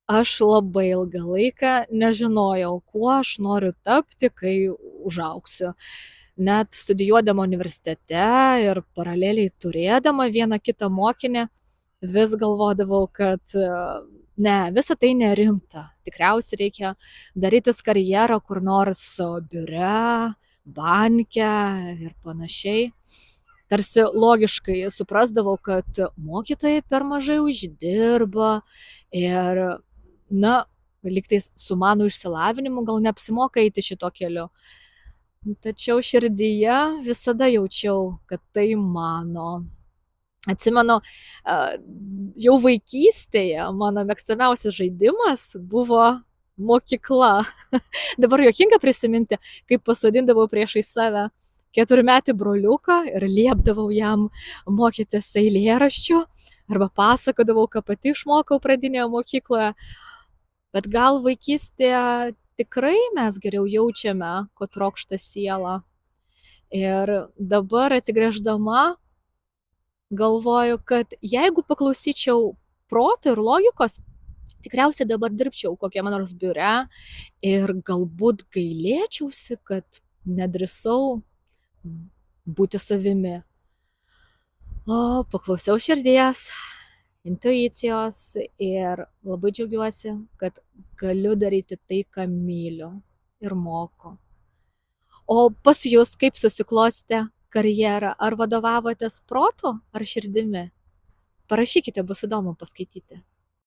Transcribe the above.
Aš labai ilgą laiką nežinojau, kuo aš noriu tapti, kai užaugsiu. Net studijuodama universitete ir paraleliai turėdama vieną kitą mokinę, vis galvodavau, kad ne, visa tai nerimta. Tikriausiai reikia darytis karjerą kur nors biure, banke ir panašiai. Tarsi logiškai suprasdavau, kad mokytojai per mažai uždirba ir, na, lygtais su mano išsilavinimu gal neapsimoka eiti šito keliu. Tačiau širdyje visada jaučiau, kad tai mano. Atsimenu, jau vaikystėje mano mėgstamiausias žaidimas buvo mokykla. Dabar juokinga prisiminti, kaip pasodindavau priešai save 4-metį broliuką ir liepdavau jam mokytis eilėraščių arba pasakodavau, ką pati išmokau pradinėje mokykloje. Bet gal vaikystėje tikrai mes geriau jaučiame, ko trokšta siela. Ir dabar atsigręždama galvoju, kad jeigu paklausyčiau proto ir logikos, tikriausiai dabar dirbčiau kokiame nors biure ir galbūt gailėčiausi, kad nedrįsau būti savimi. O paklausiau širdies, intuicijos ir labai džiaugiuosi, kad galiu daryti tai, ką myliu ir moku. O pas jūs kaip susiklostė karjera? Ar vadovavotės protu ar širdimi? Parašykite, bus įdomu paskaityti.